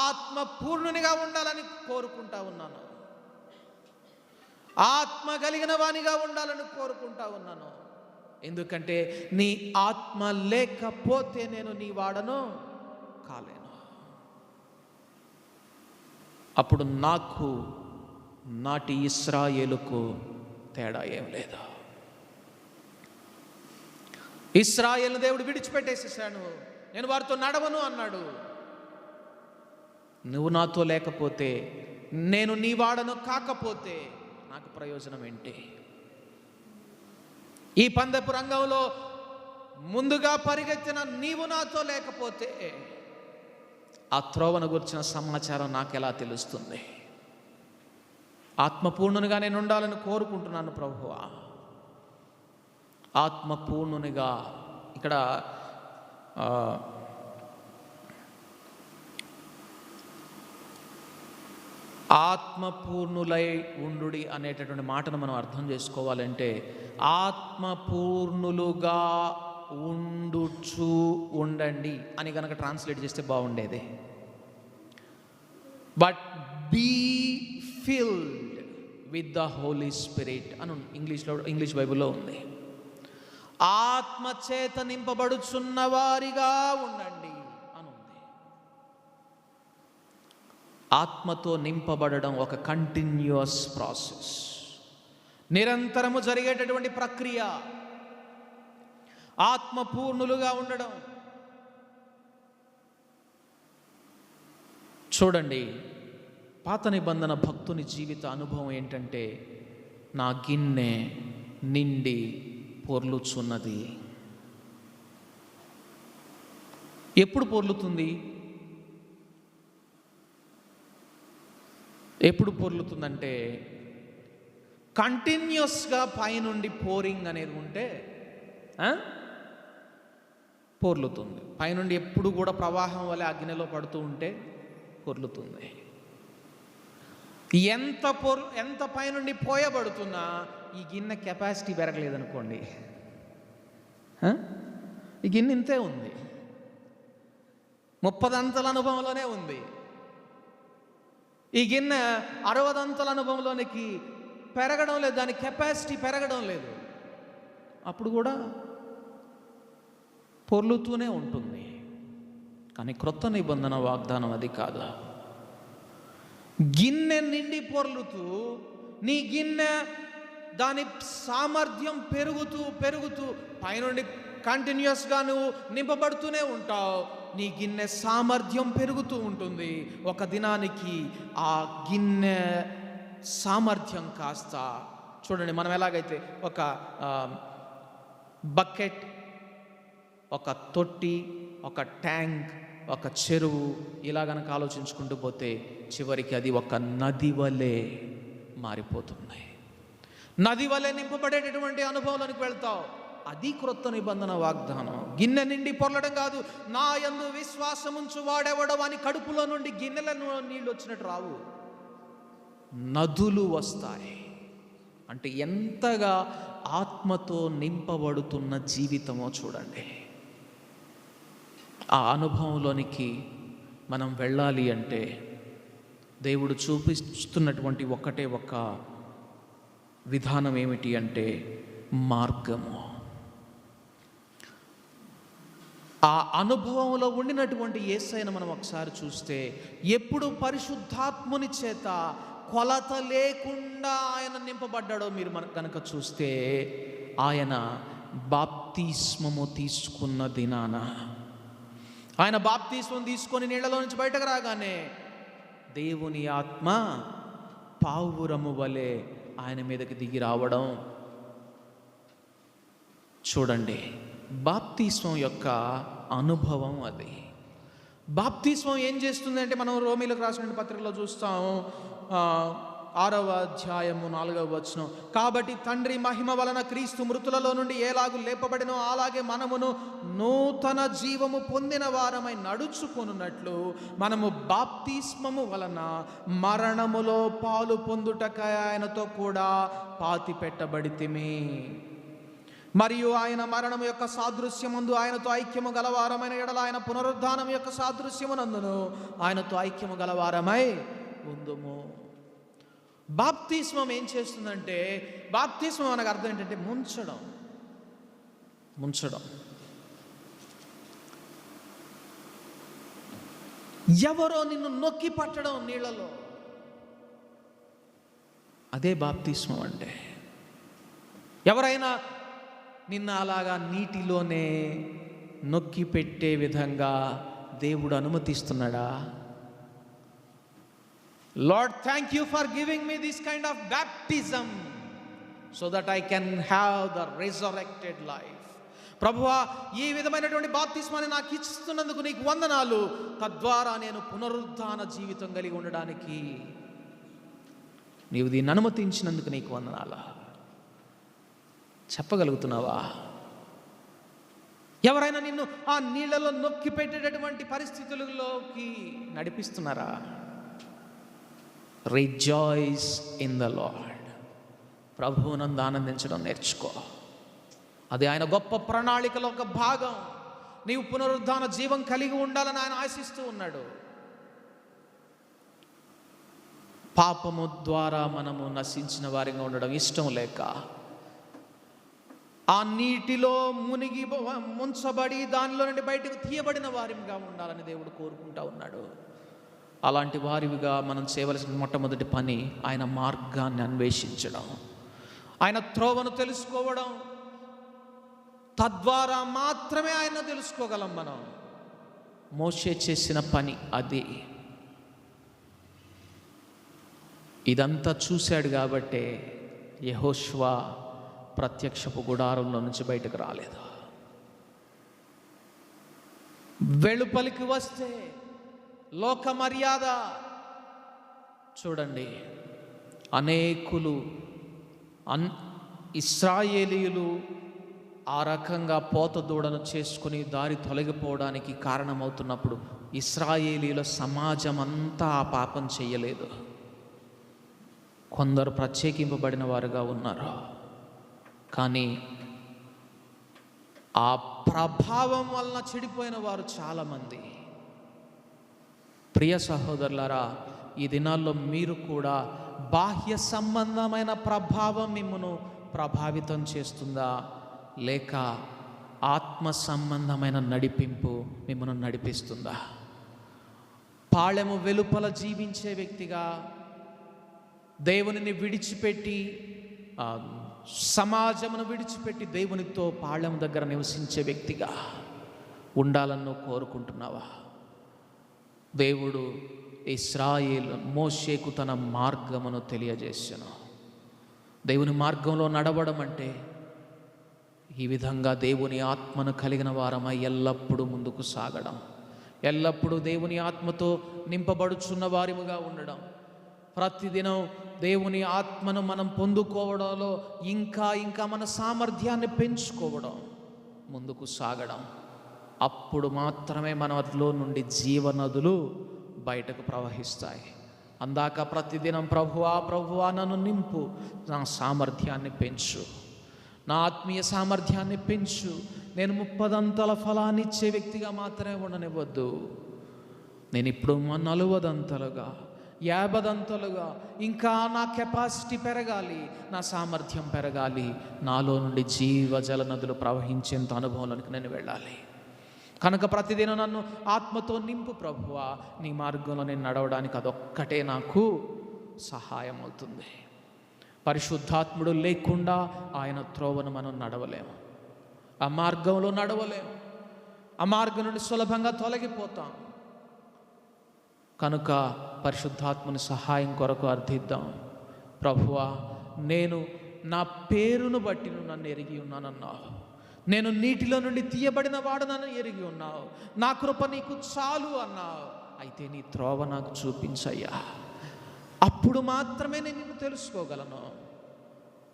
ఆత్మ పూర్ణునిగా ఉండాలని కోరుకుంటా ఉన్నాను. ఆత్మ కలిగిన వానిగా ఉండాలని కోరుకుంటా ఉన్నాను. ఎందుకంటే నీ ఆత్మ లేకపోతే నేను నీ వాడను కాలేను. అప్పుడు నాకు నాటి ఇశ్రాయేలుకు తేడా ఏం లేదు. ఇశ్రాయేలు దేవుడు విడిచిపెట్టేసేసాను, నేను వారితో నడవను అన్నాడు. నువ్వు నాతో లేకపోతే, నేను నీ వాడను కాకపోతే నాకు ప్రయోజనం ఏంటి? ఈ పందెపు రంగంలో ముందుగా పరిగెత్తిన నీవు నాతో లేకపోతే ఆ త్రోవను గురించిన సమాచారం నాకెలా తెలుస్తుంది? ఆత్మపూర్ణునిగా నేను ఉండాలని కోరుకుంటున్నాను ప్రభువా. ఆత్మపూర్ణునిగా ఇక్కడ ఆత్మపూర్ణులై ఉండుడి అనేటటువంటి మాటను మనం అర్థం చేసుకోవాలంటే, ఆత్మపూర్ణులుగా ఉండుచు ఉండండి అని కనుక ట్రాన్స్లేట్ చేస్తే బాగుండేది. But be filled with the Holy Spirit అని ఇంగ్లీష్ బైబిల్లో ఉంది. ఆత్మ చేత నింపబడుచున్న వారిగా ఉండండి అని ఉంది. ఆత్మతో నింపబడడం ఒక కంటిన్యూస్ ప్రాసెస్, నిరంతరము జరిగేటటువంటి ప్రక్రియ. ఆత్మపూర్ణులుగా ఉండడం. చూడండి, పాత నిబంధన భక్తుని జీవిత అనుభవం ఏంటంటే, నా గిన్నె నిండి పొర్లుచున్నది. ఎప్పుడు పొర్లుతుంది? ఎప్పుడు పొర్లుతుందంటే కంటిన్యూస్గా పైనుండి పోరింగ్ అనేది ఉంటే పొర్లుతుంది. పైనుండి ఎప్పుడు కూడా ప్రవాహం వలె అగ్నిలో పడుతూ ఉంటే పొర్లుతుంది. ఎంత పైనుండి పోయబడుతున్నా ఈ గిన్నె కెపాసిటీ పెరగలేదనుకోండి, ఈ గిన్నె ఇంతే ఉంది, 30 అంతల అనుభవంలోనే ఉంది. ఈ గిన్నె 60 అంతల అనుభవంలోనికి పెరగడం లేదు, దాని కెపాసిటీ పెరగడం లేదు. అప్పుడు కూడా పొర్లుతూనే ఉంటుంది. కానీ క్రొత్త నిబంధన వాగ్దానం అది కాదు. గిన్నె నిండి పొర్లుతూ, నీ గిన్నె దాని సామర్థ్యం పెరుగుతూ పైనుండి కంటిన్యూస్గా నువ్వు నింపబడుతూనే ఉంటావు. నీ గిన్నె సామర్థ్యం పెరుగుతూ ఉంటుంది. ఒక దినానికి ఆ గిన్నె సామర్థ్యం కాస్త, చూడండి, మనం ఎలాగైతే ఒక బకెట్, ఒక తొట్టి, ఒక ట్యాంక్, ఒక చెరువు ఇలా గనక ఆలోచించుకుంటూ పోతే చివరికి అది ఒక నది వలె మారిపోతుంది. నది వలె నింపబడేటటువంటి అనుభవంలోనికి వెళ్తావు. అది క్రొత్త నిబంధన వాగ్దానం. గిన్నె నిండి పొర్లడం కాదు. నా యందు విశ్వాసముంచు వాడెవడో అని కడుపులో నుండి గిన్నెలను నీళ్ళు వచ్చినట్టు రావు, నదులు వస్తాయి. అంటే ఎంతగా ఆత్మతో నింపబడుతున్న జీవితమో చూడండి. ఆ అనుభవంలోనికి మనం వెళ్ళాలి అంటే దేవుడు చూపిస్తున్నటువంటి ఒకటే ఒక విధానం ఏమిటి అంటే మార్గము. ఆ అనుభవంలో ఉండినటువంటి యేసయ్యను మనం ఒకసారి చూస్తే, ఎప్పుడు పరిశుద్ధాత్ముని చేత కొలత లేకుండా ఆయన నింపబడ్డాడో మీరు కనుక చూస్తే, ఆయన బాప్తిస్మము తీసుకున్న దినాన, ఆయన బాప్తిస్మం తీసుకొని నీళ్లలో నుంచి బయటకు రాగానే దేవుని ఆత్మ పావురము వలె ఆయన మీదకి దిగి రావడం చూడండి. బాప్తిస్మం యొక్క అనుభవం అది. బాప్తిస్మం ఏం చేస్తుందంటే, మనం రోమీలకు రాసిన పత్రికలో చూస్తాం, 6వ అధ్యాయము 4వ వచనం, కాబట్టి తండ్రి మహిమ వలన క్రీస్తు మృతులలో నుండి ఎలాగూ లేపబడినో అలాగే మనమును నూతన జీవము పొందిన వారమై నడుచుకొనున్నట్లు మనము బాప్తిస్మము వలన మరణములో పాలు పొందుటకై ఆయనతో కూడా పాతి పెట్టబడితిమి. మరియు ఆయన మరణము యొక్క సాదృశ్యమందు ఆయనతో ఐక్యము గలవారమైన ఎడల ఆయన పునరుద్ధానం యొక్క సాదృశ్యమునందును ఆయనతో ఐక్యము గలవారమై ఉందుము. బాప్తిస్మం ఏం చేస్తుందంటే, బాప్తిస్మం అనగా అర్థం ఏంటంటే ముంచడం. ఎవరో నిన్ను నొక్కి పట్టడం నీళ్లలో, అదే బాప్తిస్మం అంటే. ఎవరైనా నిన్న అలాగా నీటిలోనే నొక్కి పెట్టే విధంగా దేవుడు అనుమతిస్తున్నాడా? Lord, thank you for giving me this kind of baptism so that I can have the resurrected life. ప్రభువా, ఈ విధమైనటువంటి బాప్తిస్మాన్ని నాకు ఇస్తున్నందుకు నీకు వందనాలు. తద్వారా నేను పునరుద్ధాన జీవితం కలిగి ఉండడానికి నీవు దీన్ని అనుమతించినందుకు నీకు వందనాలా. చెప్పగలుగుతున్నావా? ఎవరైనా నిన్ను ఆ నీళ్లలో నొక్కి పెట్టేటటువంటి పరిస్థితులలోకి నడిపిస్తున్నారా? Rejoice in the lord. ప్రభువునందు ఆనందించడం నేర్చుకో. అది ఆయన గొప్ప ప్రణాళికలో ఒక భాగం. నీవు పునరుద్ధాన జీవం కలిగి ఉండాలని ఆయన ఆశిస్తూ ఉన్నాడు. పాపము ద్వారా మనము నశించిన వారిగా ఉండడం ఇష్టం లేక, ఆ నీటిలో మునిగి ముంచబడి దానిలో నుండి బయటకు తీయబడిన వారిగా ఉండాలని దేవుడు కోరుకుంటా ఉన్నాడు. అలాంటి వారిగా మనం చేయవలసిన మొట్టమొదటి పని ఆయన మార్గాన్ని అన్వేషించడం, ఆయన త్రోవను తెలుసుకోవడం. తద్వారా మాత్రమే ఆయన తెలుసుకోగలం మనం. మోషే చేసిన పని అది. ఇదంతా చూశాడు కాబట్టే యెహోషువ ప్రత్యక్షపు గుడారంలో నుంచి బయటకు రాలేదు. వెలుపలికి వస్తే లోక మర్యాద. చూడండి, అనేకులు ఇశ్రాయేలీయులు ఆ రకంగా పోత దూడను చేసుకుని దారి తొలగిపోవడానికి కారణమవుతున్నప్పుడు ఇశ్రాయేలీయుల సమాజం అంతా ఆ పాపం చేయలేదు. కొందరు ప్రత్యేకింపబడిన వారుగా ఉన్నారు. కానీ ఆ ప్రభావం వలన చెడిపోయిన వారు చాలామంది. ప్రియ సహోదరులారా, ఈ దినాల్లో మీరు కూడా బాహ్య సంబంధమైన ప్రభావం మిమ్మను ప్రభావితం చేస్తుందా, లేక ఆత్మ సంబంధమైన నడిపింపు మిమ్మల్ని నడిపిస్తుందా? పాళెము వెలుపల జీవించే వ్యక్తిగా, దేవునిని విడిచిపెట్టి సమాజమును విడిచిపెట్టి దేవునితో పాళెం దగ్గర నివసించే వ్యక్తిగా ఉండాలని కోరుకుంటున్నావా? దేవుడు ఇశ్రాయేలు మోషేకు తన మార్గమును తెలియజేసెను. దేవుని మార్గంలో నడవడం అంటే ఈ విధంగా దేవుని ఆత్మను కలిగిన వారమై ఎల్లప్పుడూ ముందుకు సాగడం, ఎల్లప్పుడూ దేవుని ఆత్మతో నింపబడుచున్న వారిముగా ఉండడం, ప్రతిదినం దేవుని ఆత్మను మనం పొందుకోవడంలో ఇంకా ఇంకా మన సామర్థ్యాన్ని పెంచుకోవడం, ముందుకు సాగడం. అప్పుడు మాత్రమే మనలో నుండి జీవనదులు బయటకు ప్రవహిస్తాయి. అందాక ప్రతిదినం ప్రభువా ప్రభువా నన్ను నింపు, నా సామర్థ్యాన్ని పెంచు, నా ఆత్మీయ సామర్థ్యాన్ని పెంచు, నేను 30 ఫలాన్ని ఇచ్చే వ్యక్తిగా మాత్రమే ఉండనివ్వద్దు, నేను ఇప్పుడు 40 50 ఇంకా నా కెపాసిటీ పెరగాలి, నా సామర్థ్యం పెరగాలి, నాలో నుండి జీవజల నదులు ప్రవహించేంత అనుభవంలోనికి నేను వెళ్ళాలి. కనుక ప్రతిదినం నన్ను ఆత్మతో నింపు ప్రభువా, నీ మార్గంలో నేను నడవడానికి అదొక్కటే నాకు సహాయం అవుతుంది. పరిశుద్ధాత్ముడు లేకుండా ఆయన త్రోవను మనం నడవలేము, ఆ మార్గంలో నడవలేము, ఆ మార్గం నుండి సులభంగా తొలగిపోతాం. కనుక పరిశుద్ధాత్మని సహాయం కొరకు అర్థిద్దాం. ప్రభువా, నేను నా పేరును బట్టి నువ్వు నన్ను ఎరిగి ఉన్నానన్నావు, నేను నీటిలో నుండి తీయబడిన వాడు నన్ను ఎరిగి ఉన్నావు, నా కృప నీకు చాలు అన్నావు. అయితే నీ త్రోవ నాకు చూపించయ్యా, అప్పుడు మాత్రమే నేను నిన్ను తెలుసుకోగలను.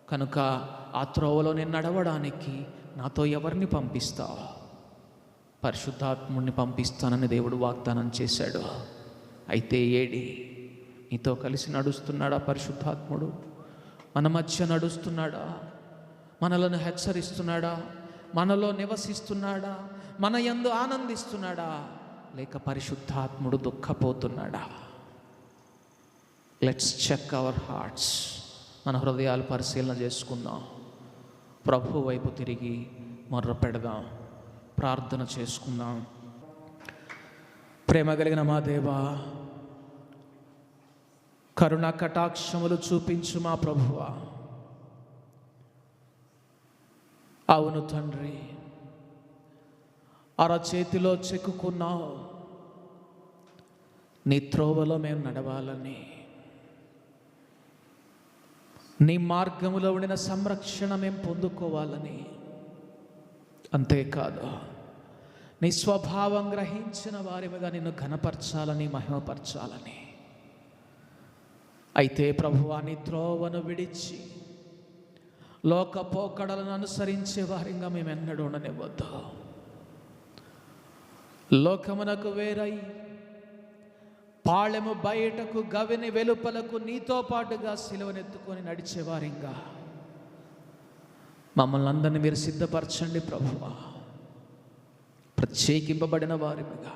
కనుక ఆ త్రోవలో నేను నడవడానికి నాతో ఎవరిని పంపిస్తావు? పరిశుద్ధాత్ముడిని పంపిస్తానని దేవుడు వాగ్దానం చేశాడు. అయితే ఏడి, నీతో కలిసి నడుస్తున్నాడా పరిశుద్ధాత్ముడు? మన మధ్య నడుస్తున్నాడా? మనలను హెచ్చరిస్తున్నాడా? మనలో నివసిస్తున్నాడా? మన యందు ఆనందిస్తున్నాడా? లేక పరిశుద్ధాత్ముడు దుఃఖపోతున్నాడా? Let's check our hearts. మన హృదయాలు పరిశీలన చేసుకుందాం. ప్రభు వైపు తిరిగి మొర్ర పెడదాం, ప్రార్థన చేసుకుందాం. ప్రేమ కలిగిన మా దేవా, కరుణ కటాక్షములు చూపించు మా ప్రభువా. అవును తండ్రి, అరచేతిలో చెక్కుకున్నావు, నీ త్రోవలో మేము నడవాలని, నీ మార్గములో ఉండిన సంరక్షణ మేము పొందుకోవాలని, అంతేకాదు నీ స్వభావం గ్రహించిన వారిగా నిన్ను ఘనపరచాలని, మహిమపరచాలని. అయితే ప్రభువా, నీ త్రోవను విడిచి లోక పోకడలను అనుసరించే వారిగా మేము ఎన్నడూ ఉండనివ్వద్దు. లోకమునకు వేరై పాళెము బయటకు, గవిని వెలుపలకు నీతో పాటుగా సిలువనెత్తుకొని నడిచేవారిగా మమ్మల్ని అందరినీ మీరు సిద్ధపరచండి ప్రభువా. ప్రత్యేకింపబడిన వారిగా,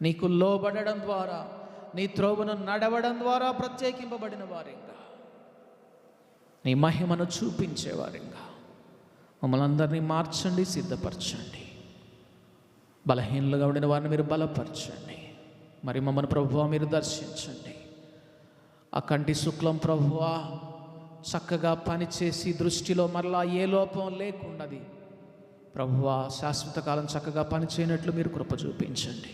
నీకు లోబడడం ద్వారా, నీ త్రోవను నడవడం ద్వారా ప్రత్యేకింపబడిన వారిగా, నీ మహిమను చూపించేవారిగా మమ్మల్ని అందరినీ మార్చండి, సిద్ధపరచండి. బలహీనులుగా ఉండిన వారిని మీరు బలపరచండి. మరి మమ్మల్ని ప్రభువా మీరు దర్శించండి. ఆ కంటి శుక్లం ప్రభువా చక్కగా పనిచేసి దృష్టిలో మరలా ఏ లోపం లేకుండాది ప్రభువా శాశ్వత కాలం చక్కగా పనిచేయనట్లు మీరు కృప చూపించండి.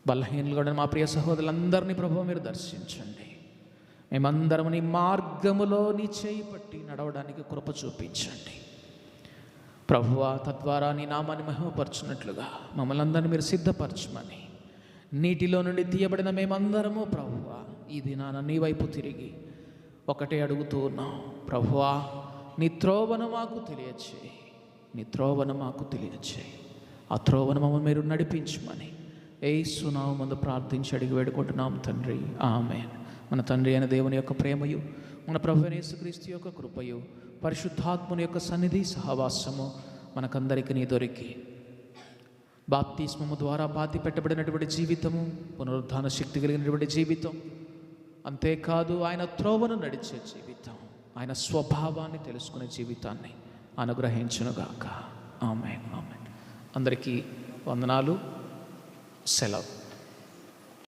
బలహీనులుగా మా ప్రియ సహోదరులందరినీ ప్రభువా మీరు దర్శించండి. మేమందరం నీ మార్గములో నీ చేయి పట్టి నడవడానికి కృప చూపించండి. ప్రభువా, తద్వారా నీ నామాన్ని మహిమపరచున్నట్లుగా మమ్మల్ని అందరినీ మీరు సిద్ధపరచమని, నీటిలో నుండి తీయబడిన మేమందరము ప్రభువా ఈ దినాన నీ వైపు తిరిగి ఒకటే అడుగుతూ ఉన్నాం. ప్రభువా, నీ త్రోవను మాకు తెలియచేయి, నీ త్రోవను మాకు తెలియచేయి. ఆ త్రోవను మమ్మల్ని మీరు నడిపించమని యేసు నామమున ప్రార్థించి అడిగి వేడుకుంటున్నాం తండ్రి, ఆమేన్. మన తండ్రి అయిన దేవుని యొక్క ప్రేమయు, మన ప్రభువైన యేసుక్రీస్తు యొక్క కృపయు, పరిశుద్ధాత్మని యొక్క సన్నిధి సహవాసము మనకందరికీ దొరికి బాప్తిస్మము ద్వారా బాధి పెట్టబడినటువంటి జీవితము, పునరుద్ధాన శక్తి కలిగినటువంటి జీవితం, అంతేకాదు ఆయన త్రోవను నడిచే జీవితం, ఆయన స్వభావాన్ని తెలుసుకునే జీవితాన్ని అనుగ్రహించునుగాక. ఆమేన్, ఆమేన్. అందరికీ వందనాలు, సెలవు.